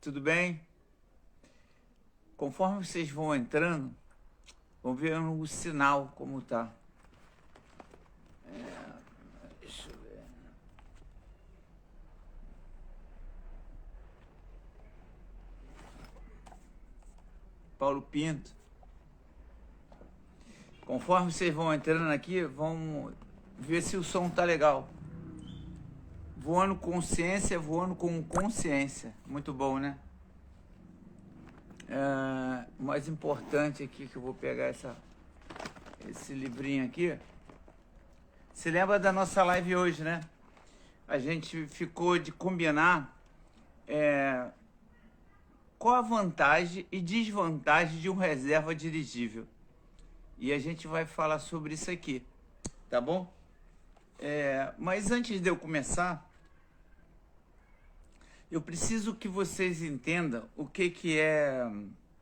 tudo bem? Conforme vocês vão entrando, vão vendo o sinal como tá. Deixa eu ver. Paulo Pinto. Conforme vocês vão entrando aqui, vão ver se o som tá legal. Voando consciência, voando com consciência. Muito bom, né? O mais importante aqui, que eu vou pegar esse livrinho aqui. Se lembra da nossa live hoje, né? A gente ficou de combinar qual a vantagem e desvantagem de um reserva dirigível. E a gente vai falar sobre isso aqui, tá bom? Mas antes de eu começar, eu preciso que vocês entendam o que é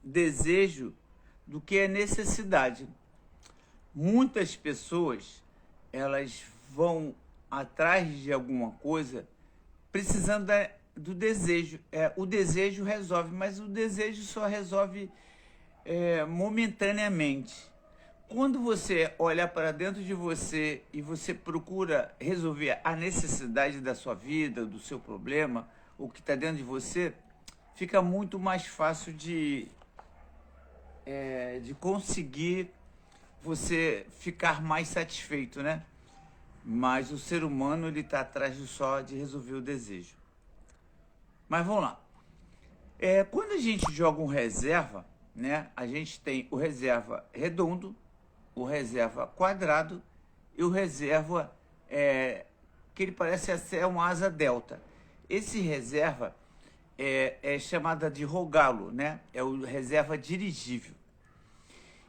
desejo do que é necessidade. Muitas pessoas, elas vão atrás de alguma coisa precisando do desejo. O desejo resolve, mas o desejo só resolve momentaneamente. Quando você olha para dentro de você e você procura resolver a necessidade da sua vida, do seu problema, o que está dentro de você, fica muito mais fácil de conseguir você ficar mais satisfeito, né? Mas o ser humano, ele está atrás só de resolver o desejo. Mas vamos lá. Quando a gente joga um reserva, né? A gente tem o reserva redondo, o reserva quadrado e o reserva que ele parece ser uma asa delta. Esse reserva é chamada de rogalo, né? É o reserva dirigível.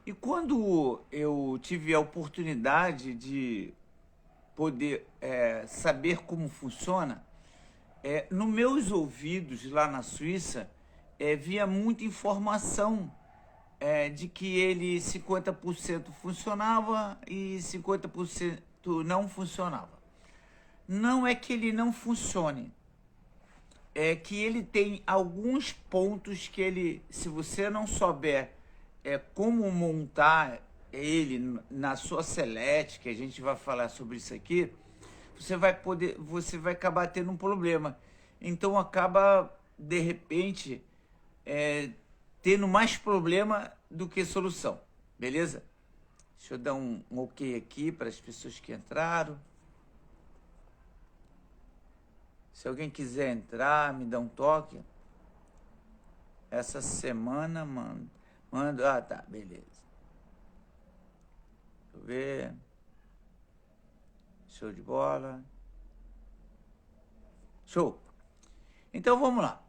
E quando eu tive a oportunidade de poder saber como funciona, nos meus ouvidos lá na Suíça, via muita informação de que ele 50% funcionava e 50% não funcionava. Não é que ele não funcione, é que ele tem alguns pontos que ele, se você não souber como montar ele na sua selete, que a gente vai falar sobre isso aqui, você vai acabar tendo um problema. Então acaba, de repente, tendo mais problema do que solução, beleza? Deixa eu dar um ok aqui para as pessoas que entraram. Se alguém quiser entrar, me dá um toque. Essa semana, manda. Ah, tá, beleza. Deixa eu ver. Show de bola. Show. Então vamos lá.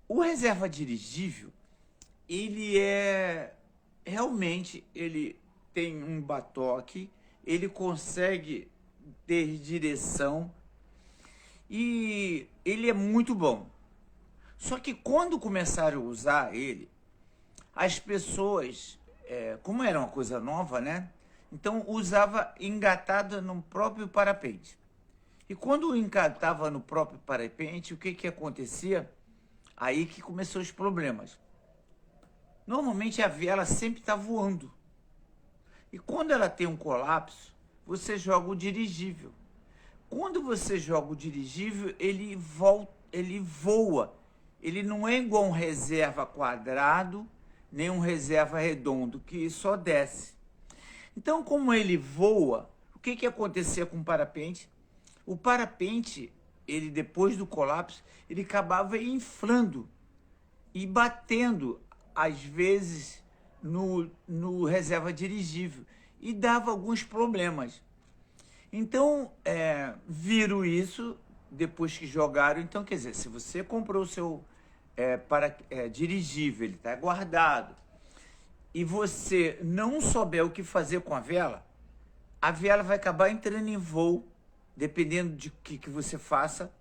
O reserva dirigível, ele realmente, ele tem um batoque, ele consegue ter direção e ele é muito bom. Só que quando começaram a usar ele, as pessoas, como era uma coisa nova, né? Então usava engatado no próprio parapente. E quando engatava no próprio parapente, o que acontecia? Aí que começou os problemas. Normalmente a vela sempre está voando. E quando ela tem um colapso, você joga o dirigível. Quando você joga o dirigível, ele voa. Ele não é igual um reserva quadrado, nem um reserva redondo, que só desce. Então, como ele voa, o que acontecia com o parapente? O parapente, ele depois do colapso, ele acabava inflando e batendo, às vezes, no reserva dirigível e dava alguns problemas. Então, viram isso depois que jogaram. Então, quer dizer, se você comprou o seu dirigível, ele está guardado, e você não souber o que fazer com a vela vai acabar entrando em voo, dependendo de que você faça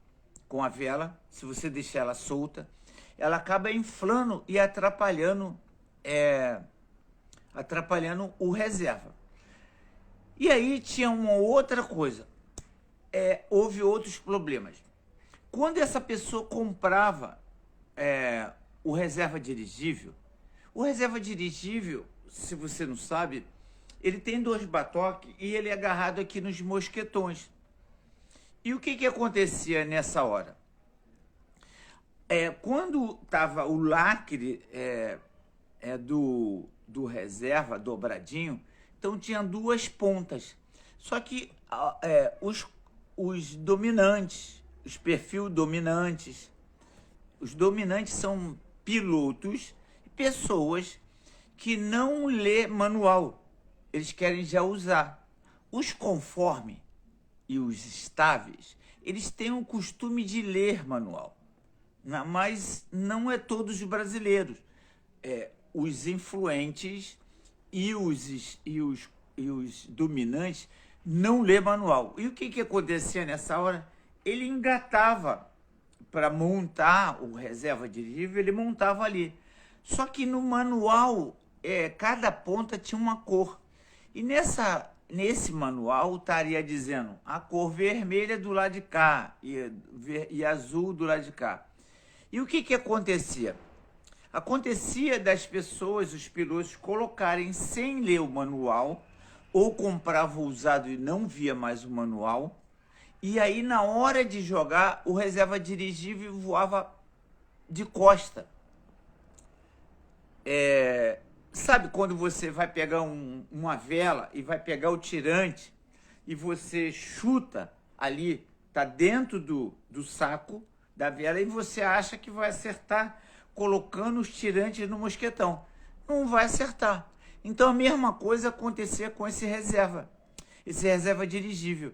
com a vela. Se você deixar ela solta, ela acaba inflando e atrapalhando o reserva. E aí tinha uma outra coisa, houve outros problemas. Quando essa pessoa comprava o reserva dirigível. O reserva dirigível, se você não sabe, ele tem 2 batoques e ele é agarrado aqui nos mosquetões. E o que acontecia nessa hora? Quando estava o lacre do reserva dobradinho, então tinha 2 pontas. Só que os dominantes, os perfil dominantes, os dominantes são pilotos e pessoas que não lê manual. Eles querem já usar. Os conforme e os estáveis, eles têm o costume de ler manual. Mas não é todos os brasileiros. Os influentes e os dominantes não lê manual. E o que acontecia nessa hora? Ele engatava para montar o reserva dirigível, ele montava ali. Só que no manual, cada ponta tinha uma cor. E nesse manual estaria dizendo a cor vermelha do lado de cá e azul do lado de cá. E o que acontecia? Acontecia das pessoas, os pilotos, colocarem sem ler o manual, ou compravam usado e não via mais o manual, e aí na hora de jogar, o reserva dirigível voava de costa. Sabe quando você vai pegar uma vela e vai pegar o tirante e você chuta ali, tá dentro do saco da vela, e você acha que vai acertar colocando os tirantes no mosquetão. Não vai acertar. Então a mesma coisa acontecia com esse reserva dirigível.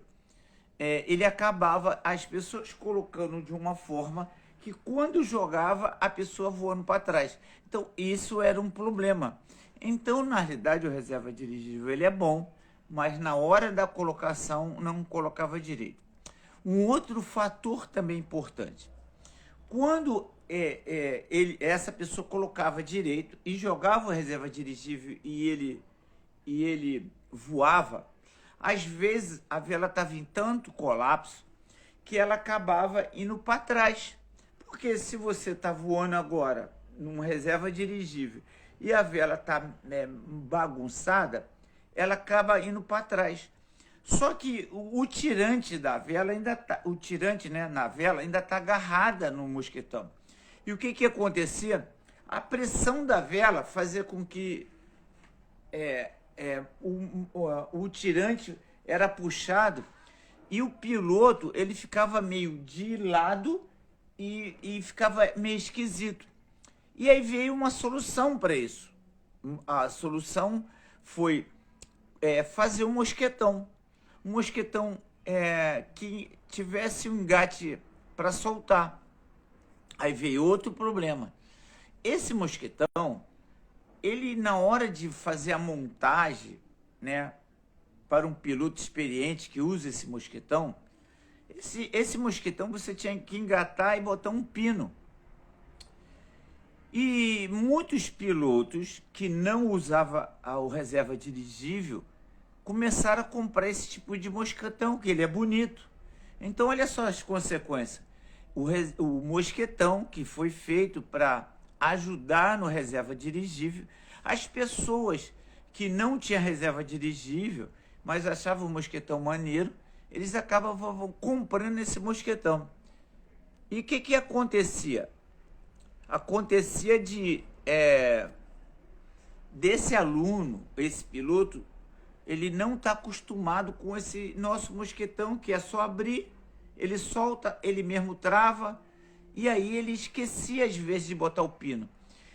Ele acabava as pessoas colocando de uma forma que quando jogava a pessoa voando para trás. Então isso era um problema. Então na realidade o reserva dirigível ele é bom, mas na hora da colocação não colocava direito. Um outro fator também importante. Quando essa pessoa colocava direito e jogava o reserva dirigível e ele voava, às vezes a vela estava em tanto colapso que ela acabava indo para trás. Porque se você está voando agora num reserva dirigível e a vela está bagunçada, ela acaba indo para trás. Só que o tirante da vela ainda tá, o tirante, né, na vela ainda está agarrada no mosquetão. E o que acontecia? A pressão da vela fazia com que o tirante era puxado e o piloto ele ficava meio de lado e ficava meio esquisito. E aí veio uma solução para isso. A solução foi fazer um mosquetão que tivesse um engate para soltar. Aí veio outro problema. Esse mosquetão, ele na hora de fazer a montagem, né, para um piloto experiente que usa esse mosquetão, esse mosquetão você tinha que engatar e botar um pino. E muitos pilotos que não usavam o reserva dirigível começaram a comprar esse tipo de mosquetão, que ele é bonito. Então, olha só as consequências. O mosquetão, que foi feito para ajudar no reserva dirigível, as pessoas que não tinham reserva dirigível, mas achavam o mosquetão maneiro, eles acabavam comprando esse mosquetão. E o que acontecia? Acontecia desse aluno, esse piloto, ele não está acostumado com esse nosso mosquetão, que é só abrir, ele solta, ele mesmo trava, e aí ele esquecia às vezes de botar o pino.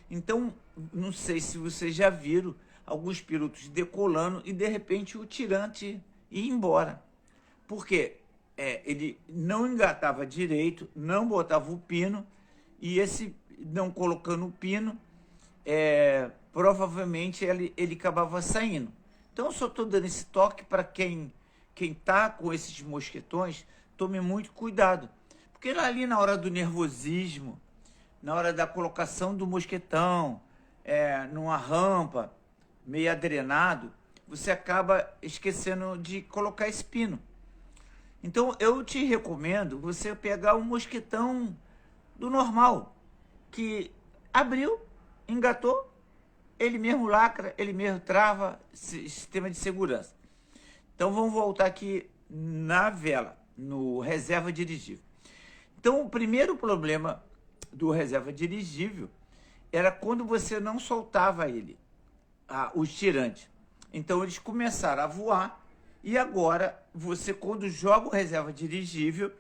Então, não sei se vocês já viram alguns pilotos decolando e de repente o tirante ia embora. Por quê? Ele não engatava direito, não botava o pino, e esse não colocando o pino, provavelmente ele acabava saindo. Então eu só estou dando esse toque para quem está com esses mosquetões, tome muito cuidado. Porque ali na hora do nervosismo, na hora da colocação do mosquetão, numa rampa, meio adrenado, você acaba esquecendo de colocar esse pino. Então eu te recomendo você pegar um mosquetão do normal. que abriu, engatou, ele mesmo lacra, ele mesmo trava, sistema de segurança. Então vamos voltar aqui na vela, no reserva dirigível. Então o primeiro problema do reserva dirigível era quando você não soltava ele, os tirantes. Então eles começaram a voar e agora você, quando joga o reserva dirigível,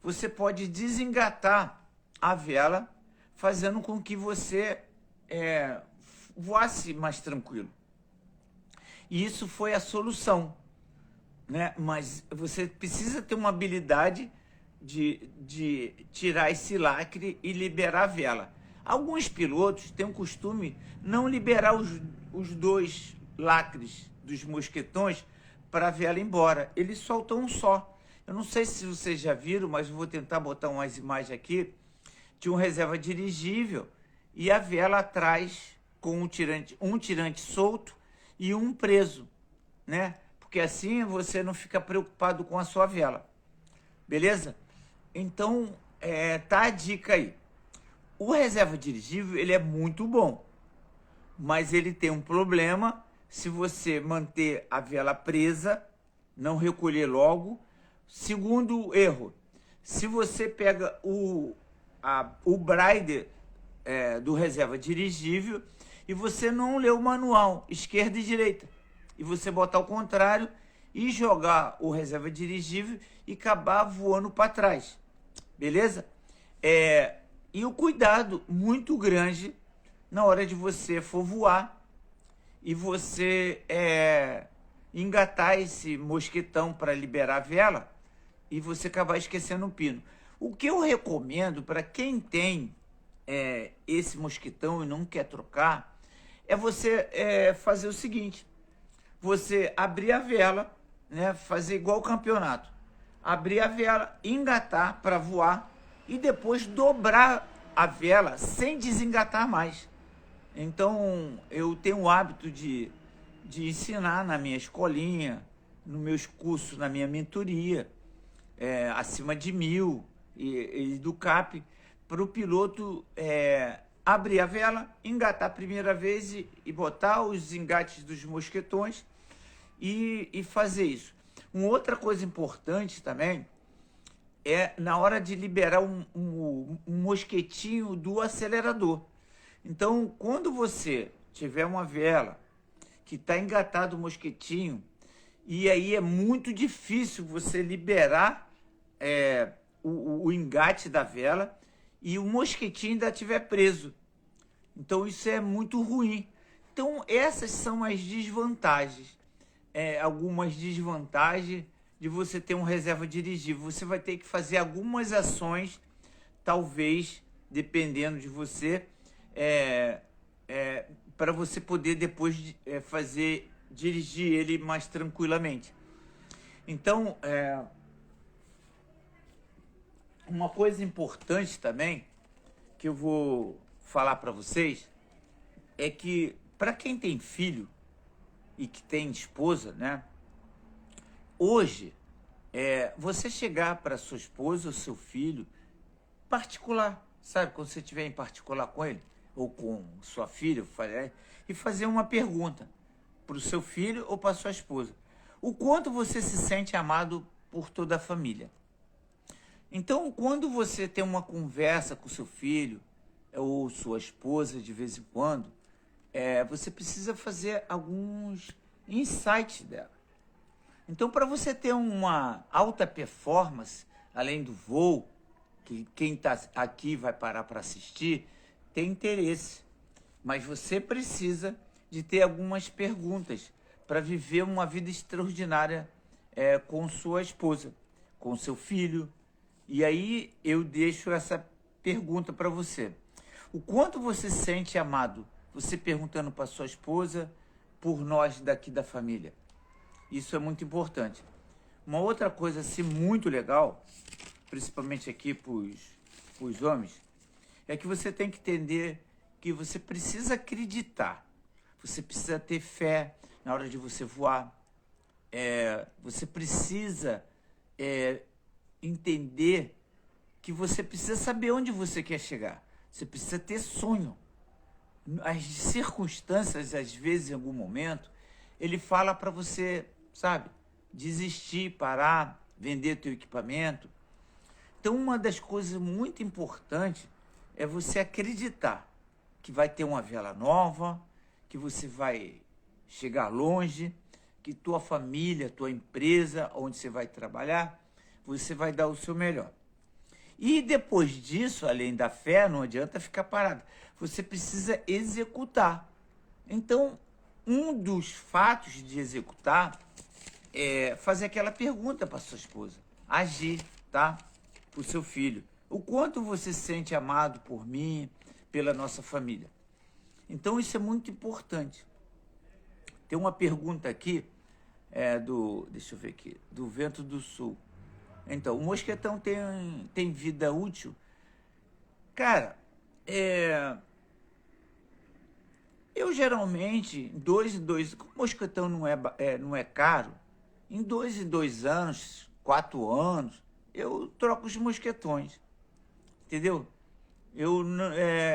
você pode desengatar a vela, fazendo com que você voasse mais tranquilo. E isso foi a solução, né? Mas você precisa ter uma habilidade de tirar esse lacre e liberar a vela. Alguns pilotos têm o costume não liberar os dois lacres dos mosquetões para a vela ir embora. Eles soltam um só. Eu não sei se vocês já viram, mas eu vou tentar botar umas imagens aqui de um reserva dirigível e a vela atrás com um tirante solto e um preso, né? Porque assim você não fica preocupado com a sua vela. Beleza? Então, tá a dica aí. O reserva dirigível, ele é muito bom, mas ele tem um problema se você manter a vela presa, não recolher logo. Segundo erro, se você pega o Brider do reserva dirigível e você não lê o manual, esquerda e direita, e você botar ao contrário e jogar o reserva dirigível e acabar voando para trás, beleza? E o cuidado muito grande na hora de você for voar e você engatar esse mosquetão para liberar a vela e você acabar esquecendo o pino. O que eu recomendo para quem tem esse mosquetão e não quer trocar é você fazer o seguinte: você abrir a vela, né, fazer igual o campeonato, abrir a vela, engatar para voar e depois dobrar a vela sem desengatar mais. Então eu tenho o hábito de ensinar na minha escolinha, nos meus cursos, na minha mentoria, acima de 1000 e do CAP, para o piloto abrir a vela, engatar a primeira vez e botar os engates dos mosquetões e fazer isso. Uma outra coisa importante também é na hora de liberar um mosquetinho do acelerador. Então, quando você tiver uma vela que está engatado o mosquetinho, e aí é muito difícil você liberar o engate da vela e o mosquetinho ainda estiver preso. Então, isso é muito ruim. Então, essas são as desvantagens. Algumas desvantagens de você ter um reserva dirigível. Você vai ter que fazer algumas ações, talvez, dependendo de você, para você poder depois dirigir ele mais tranquilamente. Então, uma coisa importante também que eu vou falar para vocês é que para quem tem filho e que tem esposa, né? Hoje, você chegar para sua esposa ou seu filho particular, sabe? Quando você estiver em particular com ele ou com sua filha, e fazer uma pergunta para o seu filho ou para sua esposa: o quanto você se sente amado por toda a família? Então, quando você tem uma conversa com seu filho ou sua esposa de vez em quando, você precisa fazer alguns insights dela. Então, para você ter uma alta performance, além do voo, que quem está aqui vai parar para assistir, tem interesse. Mas você precisa de ter algumas perguntas para viver uma vida extraordinária com sua esposa, com seu filho. E aí eu deixo essa pergunta para você: o quanto você se sente amado? Você perguntando para sua esposa, por nós daqui da família. Isso é muito importante. Uma outra coisa assim muito legal, principalmente aqui para os homens, é que você tem que entender que você precisa acreditar. Você precisa ter fé na hora de você voar. Você precisa entender que você precisa saber onde você quer chegar. Você precisa ter sonho. As circunstâncias, às vezes, em algum momento, ele fala para você, sabe, desistir, parar, vender teu equipamento. Então, uma das coisas muito importantes é você acreditar que vai ter uma vela nova, que você vai chegar longe, que tua família, tua empresa, onde você vai trabalhar, você vai dar o seu melhor. E depois disso, além da fé, não adianta ficar parado. Você precisa executar. Então, um dos fatos de executar é fazer aquela pergunta para sua esposa. Agir, tá? Para o seu filho. O quanto você se sente amado por mim, pela nossa família. Então, isso é muito importante. Tem uma pergunta aqui, deixa eu ver aqui, do Vento do Sul. Então, o mosquetão tem vida útil? Cara, eu geralmente, como o mosquetão não é caro, em 2 em 2 anos, 4 anos, eu troco os mosquetões, entendeu?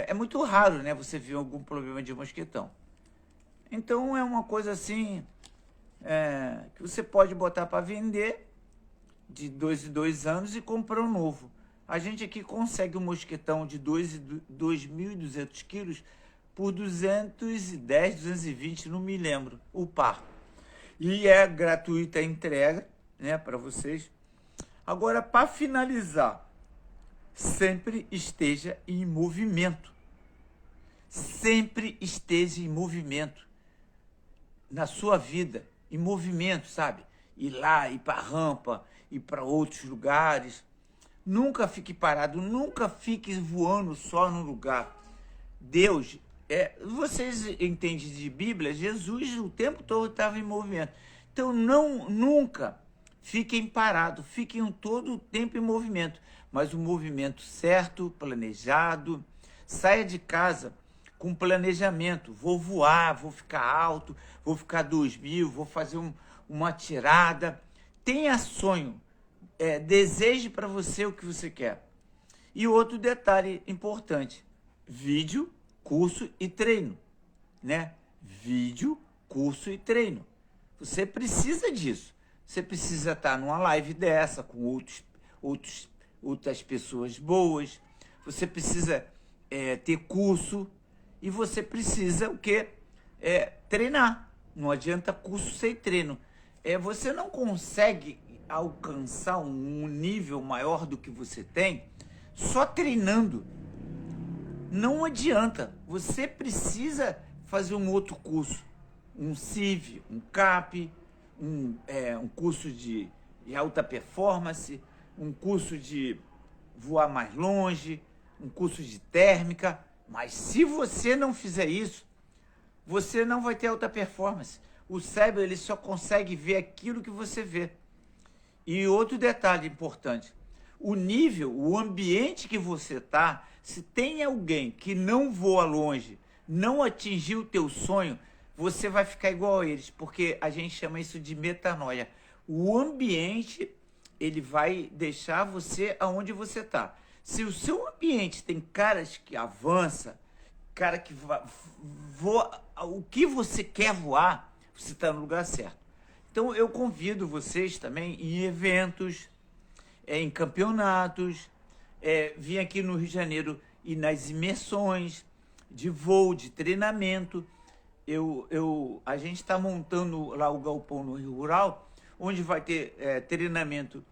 É muito raro, né, você ver algum problema de mosquetão. Então, é uma coisa assim, que você pode botar para vender, de 2 em 2 anos, e comprar um novo. A gente aqui consegue um mosquetão de 2.200 quilos por 210, 220, não me lembro, o par. E é gratuita a entrega, né, para vocês. Agora, para finalizar, sempre esteja em movimento. Sempre esteja em movimento. Na sua vida, em movimento, sabe? Ir lá, ir para a rampa, ir para outros lugares. Nunca fique parado, nunca fique voando só num lugar. Deus, vocês entendem de Bíblia, Jesus o tempo todo estava em movimento. Então, nunca fiquem parados, fiquem todo o tempo em movimento. Mas o movimento certo, planejado. Saia de casa com planejamento. Vou voar, vou ficar alto, vou ficar 2.000, vou fazer uma tirada. Tenha sonho. Deseje para você o que você quer. E outro detalhe importante: vídeo, curso e treino, né? Vídeo, curso e treino. Você precisa disso. Você precisa estar numa live dessa com outras pessoas boas. Você precisa ter curso e você precisa o quê? Treinar. Não adianta curso sem treino. Você não consegue alcançar um nível maior do que você tem só treinando. Não adianta. Você precisa fazer um outro curso, um CIV, um CAP, um curso de alta performance, um curso de voar mais longe, um curso de térmica. Mas se você não fizer isso, você não vai ter alta performance. O cérebro ele só consegue ver aquilo que você vê. E outro detalhe importante: o nível, o ambiente que você está, se tem alguém que não voa longe, não atingiu o teu sonho, você vai ficar igual a eles, porque a gente chama isso de metanoia. O ambiente, ele vai deixar você aonde você está. Se o seu ambiente tem caras que avançam, cara que voa, o que você quer voar, você está no lugar certo. Então, eu convido vocês também em eventos, em campeonatos, vim aqui no Rio de Janeiro e nas imersões de voo, de treinamento. A gente está montando lá o galpão no Rio Rural, onde vai ter treinamento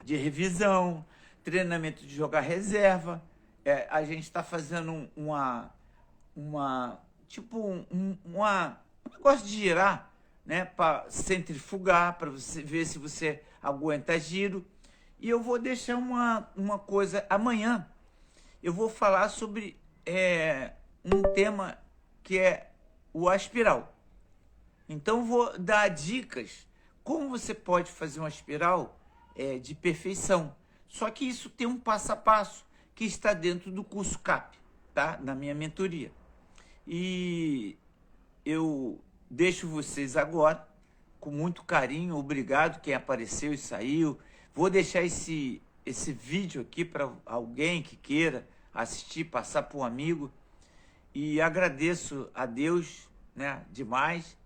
de revisão, treinamento de jogar reserva. A gente está fazendo um negócio de girar, né, para centrifugar, para você ver se você aguenta giro. E eu vou deixar uma coisa, amanhã eu vou falar sobre um tema que é o aspiral. Então vou dar dicas como você pode fazer uma espiral de perfeição. Só que isso tem um passo a passo que está dentro do curso CAP, tá? Na minha mentoria. E eu deixo vocês agora, com muito carinho. Obrigado quem apareceu e saiu. Vou deixar esse vídeo aqui para alguém que queira assistir, passar para um amigo. E agradeço a Deus, né, demais,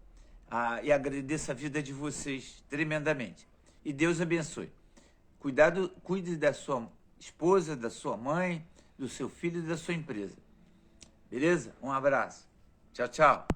e agradeço a vida de vocês tremendamente. E Deus abençoe. Cuide da sua esposa, da sua mãe, do seu filho e da sua empresa. Beleza? Um abraço. Tchau, tchau.